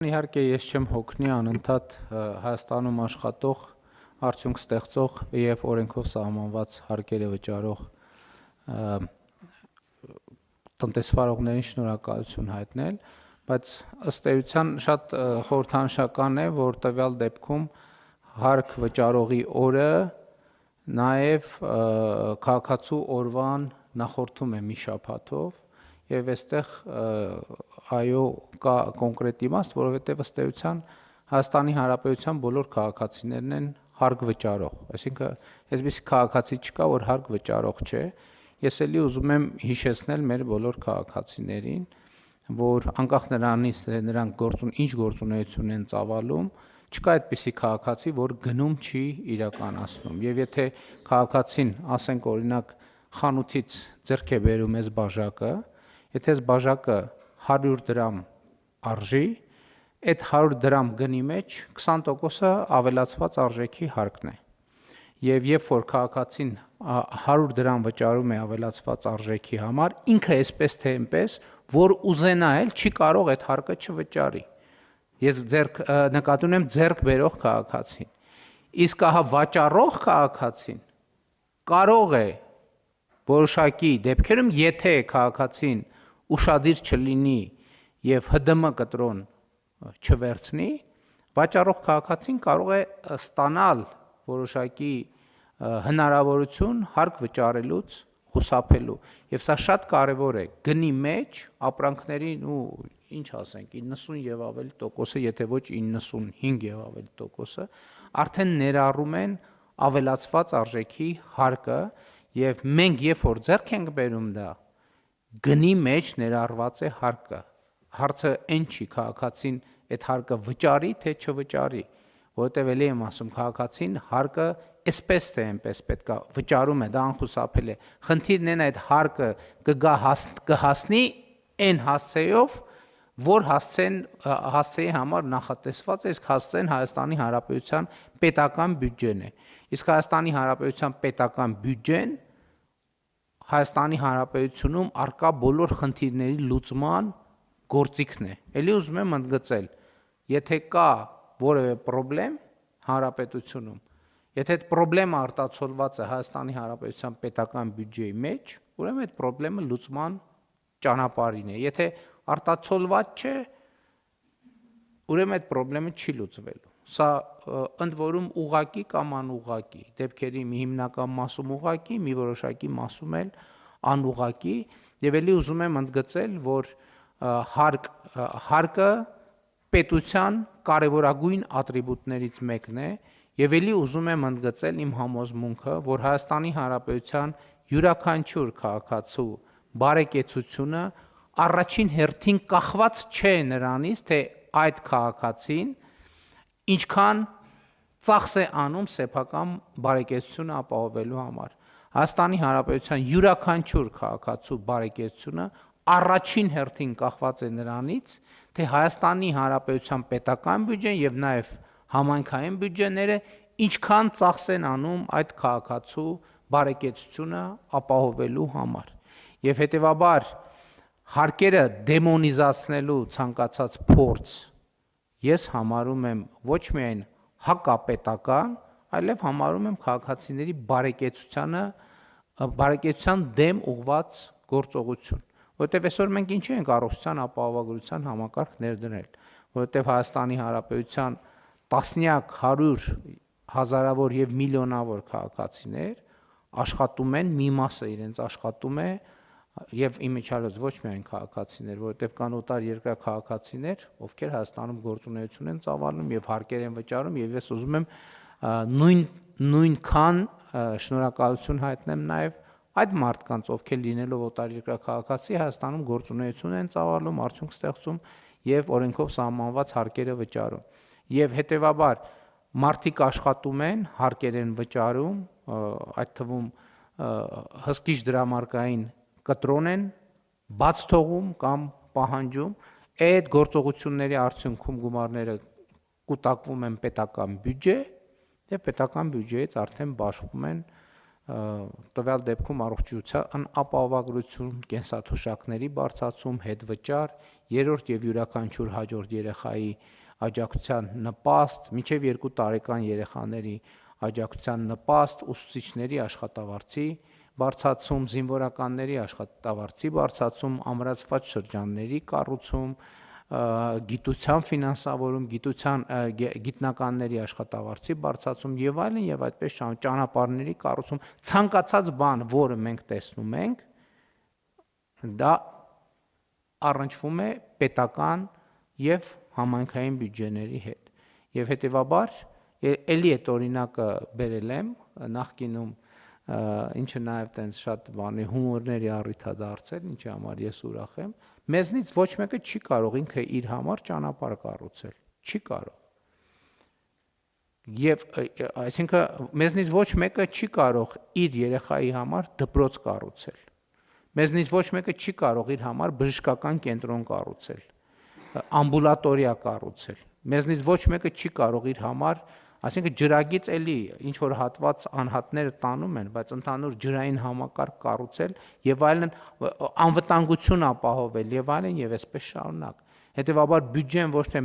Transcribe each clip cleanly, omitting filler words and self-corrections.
Իհարկե ես չեմ հոգնի անընդհատ Հայաստանում աշխատող, արդյունք ստեղծող եւ օրենքով սահմանված հարկերը վճարող տնտեսվարողներին շնորհակալություն հայտնել, բայց ըստ էության շատ խորհրդանշական է, որ տվյալ դեպքում հարկ վճարողի օրը նաեւ քաղաքացու օրվան նախորդում է մի շաբաթով եւ այստեղ այո կա կոնկրետ իմաստ, որովհետեւ ըստ էության Հայաստանի Հանրապետության բոլոր քաղաքացիներն են հարկ վճարող, այսինքն այսպիսի քաղաքացի չկա, որ հարկ վճարող չէ։ Ես էլի ուզում եմ հիշեցնել մեր բոլոր քաղաքացիներին, որ անկախ նրանից թե նրանք ինչ գործունեություն են ծավալում, չկա այդպիսի քաղաքացի, որ գնում չի իրականացնում։ Եվ եթե քաղաքացին, ասենք օրինակ, խանութից ձեռք է բերում այս բաժակը, եթե այս բաժակը 100 դրամ արժի, այդ 100 դրամ գնի մեջ 20%-ը ավելացված արժեքի հարկն է։ Եվ երբ որ քաղաքացին 100 դրամ վճարում է ավելացված արժեքի համար, ինքը այսպես թե այնպես, որ ուզենա էլ չի կարող այդ հարկը չվճարի։ Ես նկատի ունեմ ձեռք բերող քաղաքացին։ Իսկ ահա վաճառող քաղաքացին կարող է որոշակի դեպքերում, եթե քաղաքացին ուշադիր չլինի եւ ՀԴՄ կտրոն չվերցնի, վաճառող քաղաքացին կարող է ստանալ որոշակի հնարավորություն հարկ վճարելուց խուսափելու։ Եվ սա շատ կարևոր է գնի մեջ ապրանքներին ու ինչ ասենք 90 եւ ավելի տոկոսը, եթե ոչ 95 եւ ավելի տոկոսը արդեն ներառում են ավելացված արժեքի հարկը եւ մենք երբ որ ձեռք ենք բերում դա գնի մեջ ներառված է հարկը։ Հարցը այն չի քաղաքացին այդ հարկը վճարի թե չվճարի, որովհետև էլի եմ ասում քաղաքացին հարկը այսպես թե այնպես պետքա վճարում է, դա անխուսափելի է։ Խնդիրն այն այդ հարկը կհասնի այն հասցեով, որ հասցեի համար նախատեսված է, իսկ հասցեն Հայաստանի Հանրապետության պետական բյուջեն է։ Իսկ Հայաստանի Հանրապետության պետական բյուջեն Հայաստանի Հանրապետությունում արկա բոլոր խնդիրների լուծման գործիքն է։ Էլի ուզում եմ ընդգծել, եթե կա որևէ պրոբլեմ հանրապետությունում, եթե այդ պրոբլեմը արտացոլված է Հայաստանի Հանրապետության պետական բյուջեի մեջ, ուրեմն այդ պրոբլեմը լուծման ճանապարհին է։ Եթե արտացոլված չէ, ուրեմն այդ պրոբլեմը չի լուծվելու։ Սա ընդ որում ուղղակի կամ անուղղակի, դեպքերի մի հիմնական մասում ուղղակի, մի որոշակի մասում էլ անուղղակի, եւ էլի ուզում եմ ընդգծել, որ հարկը պետության կարևորագույն ատրիբուտներից մեկն է, եւ էլի ուզում եմ ընդգծել իմ համոզմունքը, որ Հայաստանի Հանրապետության յուրաքանչյուր քաղաքացու բարեկեցությունը առաջին հերթին կախված չէ նրանից, թե այդ քաղաքացին ինչքան ծախս է անում սեփական բարեկեցությունը ապահովելու համար։ Հայաստանի Հանրապետության յուրաքանչյուր քաղաքացու բարեկեցությունը առաջին հերթին կախված է նրանից, թե Հայաստանի Հանրապետության պետական բյուջեն եւ նաեւ համայնքային բյուջեները ինչքան ծախս են անում այդ քաղաքացու բարեկեցությունը ապահովելու համար։ Եվ հետեւաբար հարկերը դեմոնիզացնելու ցանկացած փորձ ես համարում եմ ոչ միայն հակապետական, այլև համարում եմ քաղաքացիների բարեկեցության դեմ ուղղված գործողություն, որովհետև այսօր մենք ինչի ենք առողջության ապահովագրության համակարգ ներդնել, որովհետև Հայաստանի Հանրապետության տասնյակ, հարյուր, հազարավոր եւ միլիոնավոր քաղաքացիներ աշխատում են, մի մասը իրենց աշխատում է եւ իմիջիալոց ոչ միայն քաղաքացիներ, որովհետեւ կան օտար երկրի քաղաքացիներ, ովքեր Հայաստանում գործունեություն են ծավալում եւ հարկեր են վճարում եւ ես ուզում եմ նույնքան շնորհակալություն հայտնեմ նաեւ այդ մարդկանց, ովքեր լինելով օտար երկրի քաղաքացի Հայաստանում գործունեություն են ծավալում, արդյունք ստեղծում եւ օրենքով սահմանված հարկերը վճարում։ Եվ հետեւաբար մարդիկ աշխատում են, հարկեր են վճարում, այդ թվում հսկիչ դրամարկային կտրոն են բաց թողում կամ պահանջում, այդ գործողությունների արդյունքում գումարները կուտակվում են պետական բյուջե եւ պետական բյուջեից արդեն բաշխվում են տվյալ դեպքում առողջության ապահովագրություն, կենսաթոշակների բարձրացում, հետվճար երրորդ եւ յուրաքանչյուր հաջորդ երեխայի աջակցության նպաստ, մինչև 2 տարեկան երեխաների աջակցության նպաստ, ուսուցիչների աշխատավարձի բարձրացում, զինվորականների աշխատավարձի բարձրացում, ամրացված շրջանների կառուցում, գիտության ֆինանսավորում, գիտնականների աշխատավարձի բարձրացում եւ այլն եւ այդպես ճանապարհների կառուցում, ցանկացած բան, որը մենք տեսնում ենք, դա առնչվում է պետական եւ համայնքային բյուջեների հետ։ Եվ հետեւաբար էլի այդ օրինակը բերել եմ նախկինում, ինչը նաեւ տենց շատ բանի հումորների առիթ է դարձել, ինչի համար ես ուրախ եմ։ Մեզնից ոչ մեկը չի կարող ինքը իր համար ճանապարհ կառուցել, չի կարող։ Եվ այսինքն մեզնից ոչ մեկը չի կարող իր երեխայի համար դպրոց կառուցել։ Մեզնից ոչ մեկը չի կարող իր համար բժշկական կենտրոն կառուցել, ամբուլատորիա կառուցել։ Մեզնից ոչ մեկը չի կարող իր համար, այսինքն ջրագից էլի ինչ որ հատված անհատները տանում են, բայց ընդհանուր ջրային համակարգ կառուցել եւ այլն, անվտանգություն ապահովել եւ այլն եւ այսպես շարունակ։ Հետեւաբար բյուջեն ոչ թե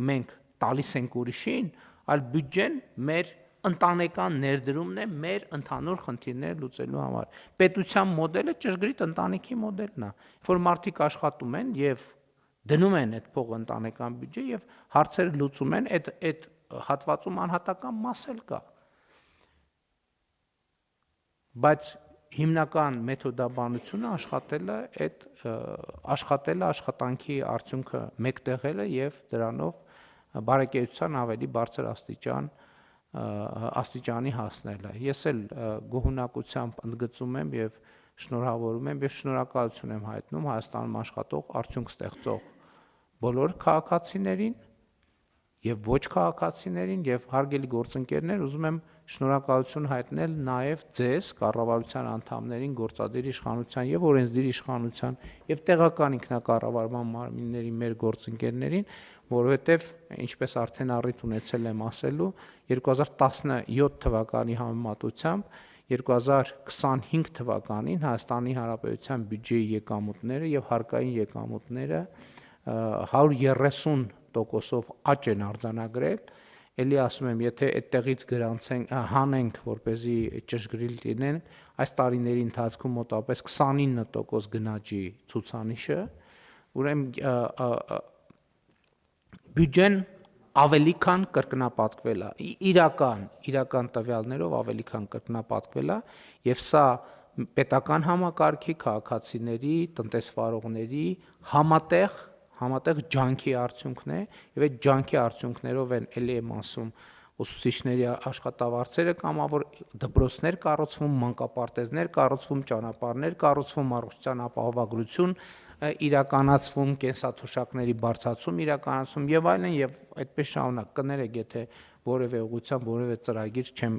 մենք տալիս ենք ուրիշին, այլ բյուջեն մեր ընտանեկան ներդրումն է մեր ընդհանուր խնդիրները լուծելու համար։ Պետության մոդելը ճշգրիտ ընտանիքի մոդելն է, որ մարդիկ աշխատում են եւ դնում են այդ փողը ընտանեկան բյուջե եւ հարցերը լուծում են, այդ հատվածում անհատական մաս էլ կա։ Բայց հիմնական մեթոդաբանությունը աշխատելը աշխատանքի արդյունքը մեկտեղելը եւ դրանով բարեկեցության ավելի բարձր աստիճանի հասնելը։ Ես էլ գոհունակությամբ ընդգծում եմ եւ շնորհավորում եմ եւ շնորհակալություն եմ հայտնում Հայաստանում աշխատող արդյունք ստեղծող բոլոր քաղաքացիներին եւ ոչ քաղաքացիներին եւ հարգելի գործընկերներ, ուզում եմ շնորհակալություն հայտնել նաեւ ձեզ, կառավարության անդամներին, գործադիր իշխանության եւ օրենսդիր իշխանության եւ տեղական ինքնակառավարման մարմինների մեր գործընկերներին, որովհետեւ ինչպես արդեն առիթ ունեցել եմ ասելու, 2017 թվականի համեմատությամբ 2025 թվականին Հայաստանի Հանրապետության բյուջեի եկամուտները եւ հարկային եկամուտները 130%-ով աճ են արձանագրել, էլի ասում եմ, եթե այդտեղից գրանցենք, հանենք, որպեսզի ճշգրիտ լինեն, այս տարիների ընթացքում մոտավորապես 29% գնաճի ցուցանիշը, ուրեմն բյուջեն ավելի քան կրկնապատկվել է, իրական տվյալներով ավելի քան կրկնապատկվել է, եւ սա պետական համակարգի, քաղաքացիների, տնտեսվարողների համատեղ ջանքի արդյունքն է, եւ այդ ջանքի արդյունքներով են էլի եմ ասում ուսուցիչների աշխատավարձերը կամավոր դպրոցներ կառուցվում, մանկապարտեզներ կառուցվում, ճանապարհներ կառուցվում, առողջության ապահովագրություն իրականացվում, կենսաթոշակների բարձրացում իրականացվում եւ այլն եւ այդպես շարունակ կներեք, եթե որևէ ուղղությամբ որևէ ծրագիր չեմ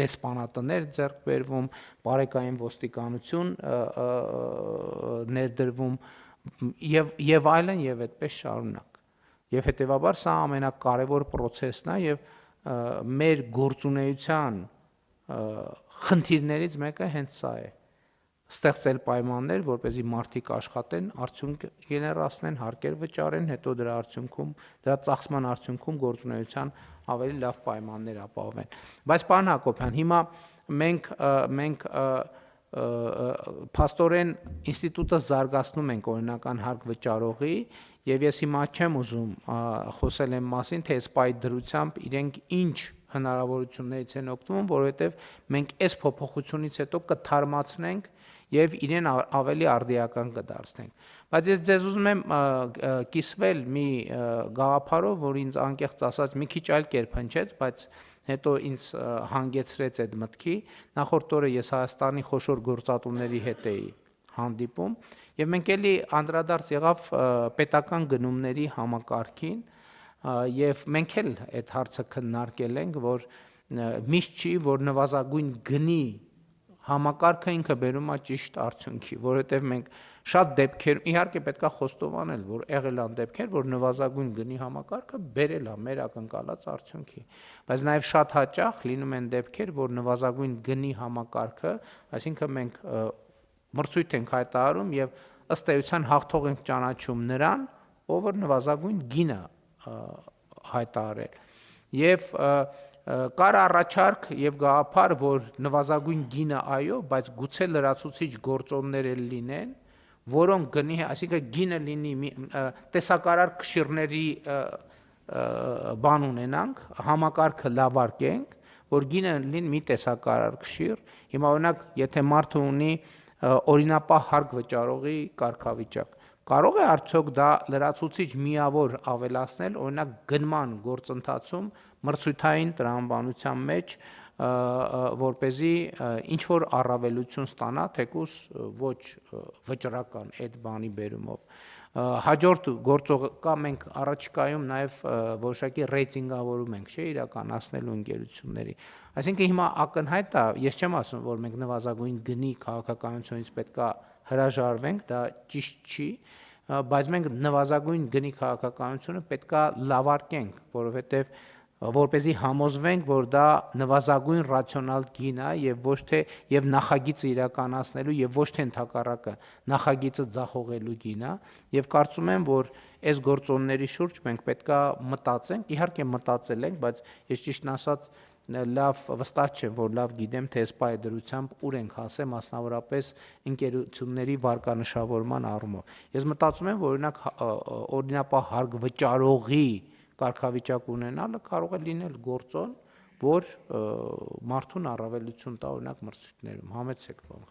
դեսպանատներ ձեռք բերվում, բարեկային ոստիկանություն ներդրվում եւ այլն եւ այդպես շարունակ։ Եվ հետեւաբար սա ամենակարևոր process-ն է եւ մեր գործունեության խնդիրներից մեկը հենց սա է։ Ստեղծել պայմաններ, որպեսզի մարդիկ աշխատեն, արդյունք գեներացնեն, հարկեր վճարեն, հետո դրա ծախսման արդյունքում գործունեության ավելի լավ պայմաններ ապահովեն։ Բայց պարոն Հակոբյան, հիմա մենք փաստորեն ինստիտուտը զարգացնում ենք օրինական հարկ վճարողի եւ ես հիմա չեմ ուզում խոսել եմ մասին, թե սպայի դրությամբ իրենք ինչ հնարավորություններից են օգտվում, որովհետեւ մենք այս փոփոխությունից հետո կթարմացնենք եւ իրեն ավելի արդիական կդարձնենք։ Բայց ես ձեզ ուզում եմ կիսվել մի գաղափարով, որ ինձ անկեղծ ասած մի քիչ այլ կերպ հնչեց, բայց հետո ինձ հանգեցրեց այդ մտքի։ Նախորդ օրը ես Հայաստանի խոշոր գործատուների հետ էի հանդիպում եւ մենք էլի անդրադարձ եղավ պետական գնումների համակարգին եւ մենք էլ այդ հարցը քննարկել ենք, որ միշտ չի, որ նվազագույն գնի համակարգը ինքը բերում է ճիշտ արդյունքի, որովհետև մենք շատ դեպքեր, իհարկե պետք է խոստովանել, որ եղել են դեպքեր, որ նվազագույն գնի համակարգը բերել է մեր ակնկալած արդյունքի, բայց նաև շատ հաճախ լինում են դեպքեր, որ նվազագույն գնի համակարգը, այսինքն մենք մրցույթ ենք հայտարարում եւ ըստ էության հաղթող ենք ճանաչում նրան, ով որ նվազագույն գինը հայտարարել։ Եվ կար առաջարկ եւ գաղափար, որ նվազագույն գինը այո, բայց գուցե լրացուցիչ գործոններ էլ լինեն, որոնք գնի, այսինքն գինը լինի տեսակարար քշիրների բան ունենանք, համակարգը լավարկենք, որ գինը լինի մի տեսակարար քշիր։ Հիմա օրինակ, եթե մարդը ունի օրինապահ հարկ վճարողի կարգավիճակ, կարող է արդյոք դա լրացուցիչ միավոր ավելացնել, օրինակ գնման գործընթացում մրցույթային տրամաբանության մեջ, որպեսզի ինչ որ առավելություն ստանա, թեկուզ ոչ վճռական այդ բանի բերումով։ Հաջորդ գործողը մենք առաջիկայում նաև որոշակի ռեյտինգավորում ենք, չէ, իրականացնելու ընկերությունների։ Այսինքն հիմա ակնհայտ է, ես չեմ ասում, որ մենք նվազագույն գնի քաղաքականությունից պետքա հրաժարվենք, դա ճիշտ չի, բայց մենք նվազագույն գնի քաղաքականությունը պետքա լավարկենք, որովհետև որպեսզի համոզվենք, որ դա նվազագույն ռացիոնալ գին է եւ ոչ թե եւ նախագիծը իրականացնելու եւ ոչ թե ընդհակառակը նախագիծը ձախողելու գին է եւ կարծում եմ, որ այս գործոնների շուրջ մենք պետքա մտածենք, իհարկե մտածել ենք, բայց ես ճիշտն ասած լավ վստահ չեմ, որ լավ գիտեմ, թե այս պայդրությամբ ուր ենք հասել, մասնավորապես ընկերությունների վարկանշավորման առումով։ Ես մտածում եմ, որ օրինակ օրինապահ հարկ վճարողի կարգավիճակ ունենալը կարող է լինել գործոն, որ մարդուն առավելություն տա օրինակ մրցույթներում, համեցեք բան։